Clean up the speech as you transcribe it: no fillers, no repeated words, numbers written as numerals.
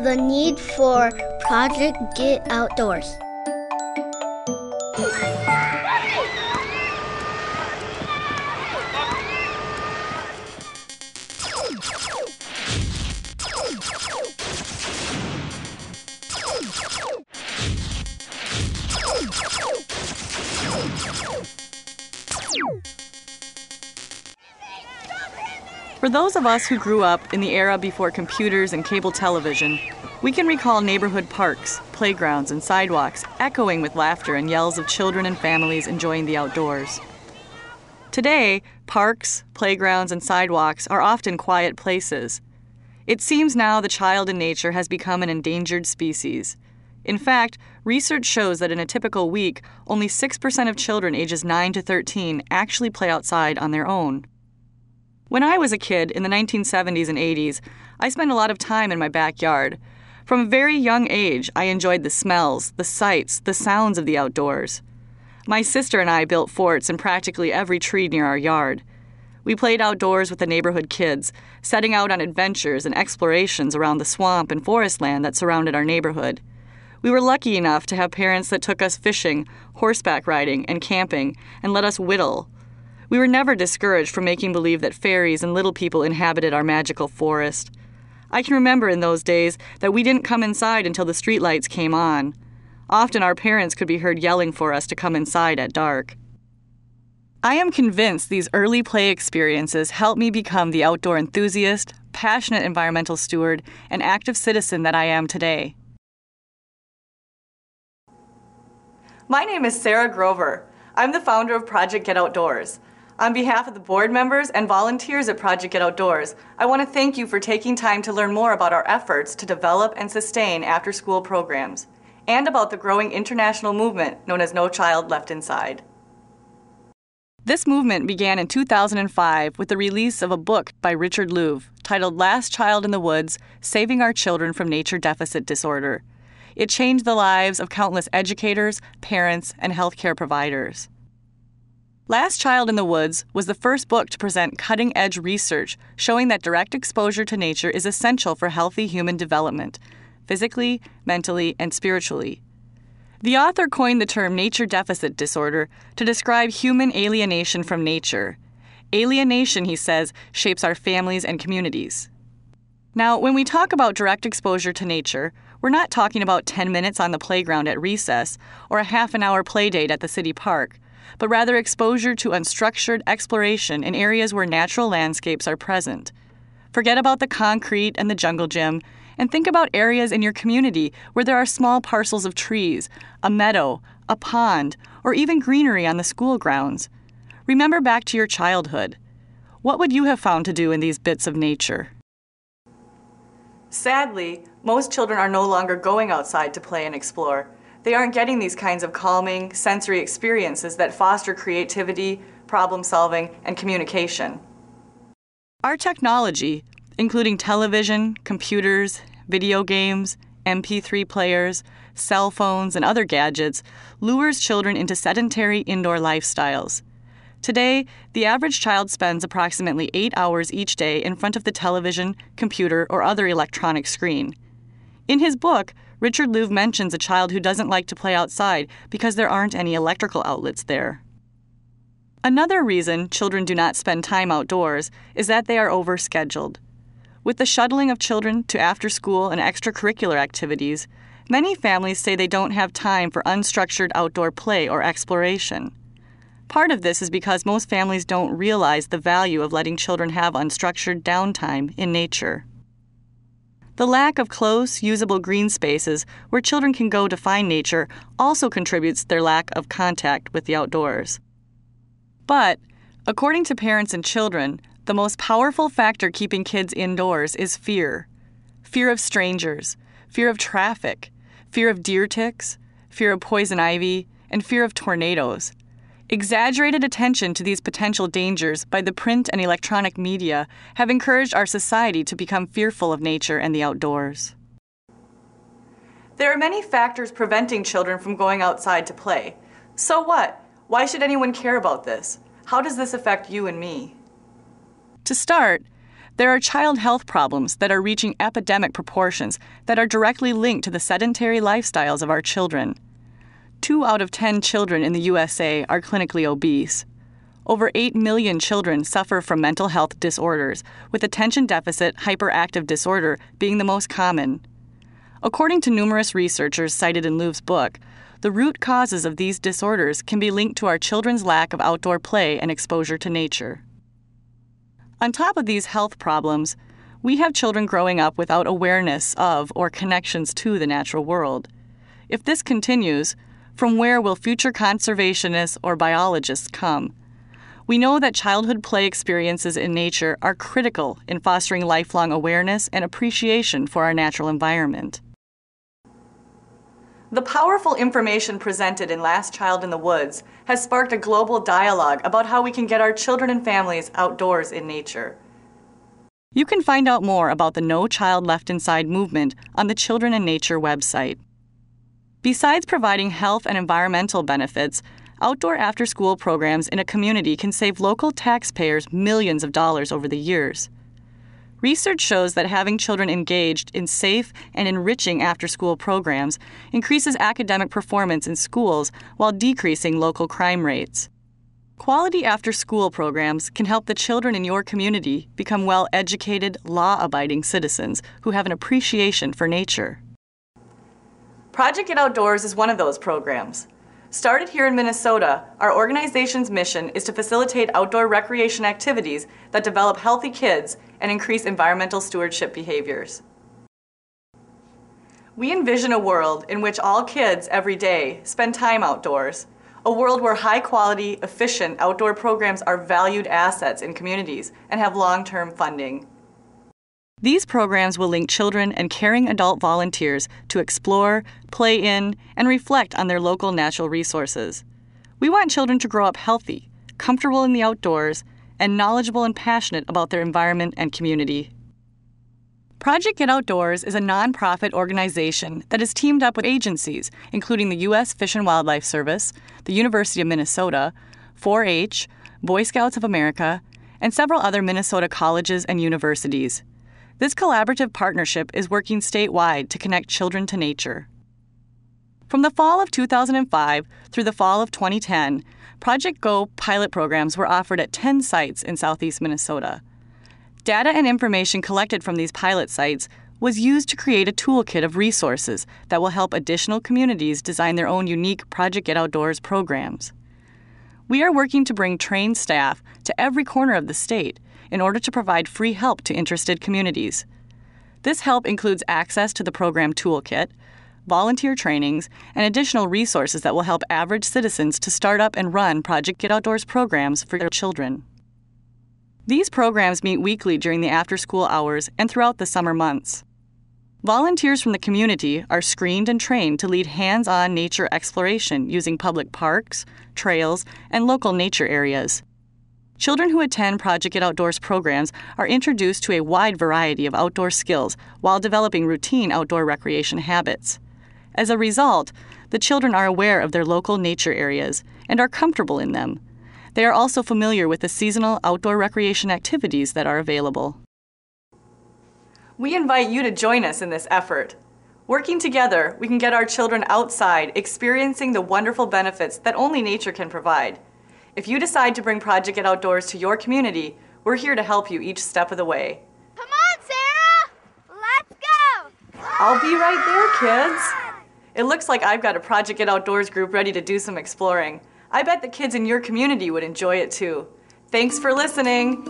The need for Project Get Outdoors. For those of us who grew up in the era before computers and cable television, we can recall neighborhood parks, playgrounds, and sidewalks echoing with laughter and yells of children and families enjoying the outdoors. Today, parks, playgrounds, and sidewalks are often quiet places. It seems now the child in nature has become an endangered species. In fact, research shows that in a typical week, only 6% of children ages 9 to 13 actually play outside on their own. When I was a kid in the 1970s and 80s, I spent a lot of time in my backyard. From a very young age, I enjoyed the smells, the sights, the sounds of the outdoors. My sister and I built forts in practically every tree near our yard. We played outdoors with the neighborhood kids, setting out on adventures and explorations around the swamp and forest land that surrounded our neighborhood. We were lucky enough to have parents that took us fishing, horseback riding, and camping, and let us whittle. We were never discouraged from making believe that fairies and little people inhabited our magical forest. I can remember in those days that we didn't come inside until the streetlights came on. Often our parents could be heard yelling for us to come inside at dark. I am convinced these early play experiences helped me become the outdoor enthusiast, passionate environmental steward, and active citizen that I am today. My name is Sarah Grover. I'm the founder of Project Get Outdoors. On behalf of the board members and volunteers at Project Get Outdoors, I want to thank you for taking time to learn more about our efforts to develop and sustain after-school programs, and about the growing international movement known as No Child Left Inside. This movement began in 2005 with the release of a book by Richard Louv titled Last Child in the Woods: Saving Our Children from Nature Deficit Disorder. It changed the lives of countless educators, parents, and healthcare providers. Last Child in the Woods was the first book to present cutting-edge research showing that direct exposure to nature is essential for healthy human development, physically, mentally, and spiritually. The author coined the term nature deficit disorder to describe human alienation from nature. Alienation, he says, shapes our families and communities. Now, when we talk about direct exposure to nature, we're not talking about 10 minutes on the playground at recess or a half-an-hour play date at the city park, but rather exposure to unstructured exploration in areas where natural landscapes are present. Forget about the concrete and the jungle gym, and think about areas in your community where there are small parcels of trees, a meadow, a pond, or even greenery on the school grounds. Remember back to your childhood. What would you have found to do in these bits of nature? Sadly, most children are no longer going outside to play and explore. They aren't getting these kinds of calming, sensory experiences that foster creativity, problem solving, and communication. Our technology, including television, computers, video games, MP3 players, cell phones, and other gadgets, lures children into sedentary indoor lifestyles. Today, the average child spends approximately 8 hours each day in front of the television, computer, or other electronic screen. In his book, Richard Louv mentions a child who doesn't like to play outside because there aren't any electrical outlets there. Another reason children do not spend time outdoors is that they are overscheduled. With the shuttling of children to after-school and extracurricular activities, many families say they don't have time for unstructured outdoor play or exploration. Part of this is because most families don't realize the value of letting children have unstructured downtime in nature. The lack of close, usable green spaces where children can go to find nature also contributes to their lack of contact with the outdoors. But, according to parents and children, the most powerful factor keeping kids indoors is fear. Fear of strangers, fear of traffic, fear of deer ticks, fear of poison ivy, and fear of tornadoes. Exaggerated attention to these potential dangers by the print and electronic media have encouraged our society to become fearful of nature and the outdoors. There are many factors preventing children from going outside to play. So what? Why should anyone care about this? How does this affect you and me? To start, There are child health problems that are reaching epidemic proportions that are directly linked to the sedentary lifestyles of our children. 2 out of 10 children in the USA are clinically obese. Over 8 million children suffer from mental health disorders, with attention deficit hyperactive disorder being the most common. According to numerous researchers cited in Louv's book, the root causes of these disorders can be linked to our children's lack of outdoor play and exposure to nature. On top of these health problems, we have children growing up without awareness of or connections to the natural world. If this continues, from where will future conservationists or biologists come? We know that childhood play experiences in nature are critical in fostering lifelong awareness and appreciation for our natural environment. The powerful information presented in Last Child in the Woods has sparked a global dialogue about how we can get our children and families outdoors in nature. You can find out more about the No Child Left Inside movement on the Children and Nature website. Besides providing health and environmental benefits, outdoor after-school programs in a community can save local taxpayers millions of dollars over the years. Research shows that having children engaged in safe and enriching after-school programs increases academic performance in schools while decreasing local crime rates. Quality after-school programs can help the children in your community become well-educated, law-abiding citizens who have an appreciation for nature. Project Get Outdoors is one of those programs. Started here in Minnesota, our organization's mission is to facilitate outdoor recreation activities that develop healthy kids and increase environmental stewardship behaviors. We envision a world in which all kids every day spend time outdoors, a world where high-quality, efficient outdoor programs are valued assets in communities and have long-term funding. These programs will link children and caring adult volunteers to explore, play in, and reflect on their local natural resources. We want children to grow up healthy, comfortable in the outdoors, and knowledgeable and passionate about their environment and community. Project Get Outdoors is a nonprofit organization that is teamed up with agencies, including the U.S. Fish and Wildlife Service, the University of Minnesota, 4-H, Boy Scouts of America, and several other Minnesota colleges and universities. This collaborative partnership is working statewide to connect children to nature. From the fall of 2005 through the fall of 2010, Project Go pilot programs were offered at 10 sites in southeast Minnesota. Data and information collected from these pilot sites was used to create a toolkit of resources that will help additional communities design their own unique Project Get Outdoors programs. We are working to bring trained staff to every corner of the state in order to provide free help to interested communities. This help includes access to the program toolkit, volunteer trainings, and additional resources that will help average citizens to start up and run Project Get Outdoors programs for their children. These programs meet weekly during the after-school hours and throughout the summer months. Volunteers from the community are screened and trained to lead hands-on nature exploration using public parks, trails, and local nature areas. Children who attend Project Get Outdoors programs are introduced to a wide variety of outdoor skills while developing routine outdoor recreation habits. As a result, the children are aware of their local nature areas and are comfortable in them. They are also familiar with the seasonal outdoor recreation activities that are available. We invite you to join us in this effort. Working together, we can get our children outside, experiencing the wonderful benefits that only nature can provide. If you decide to bring Project Get Outdoors to your community, we're here to help you each step of the way. Come on, Sarah! Let's go! I'll be right there, kids. It looks like I've got a Project Get Outdoors group ready to do some exploring. I bet the kids in your community would enjoy it too. Thanks for listening.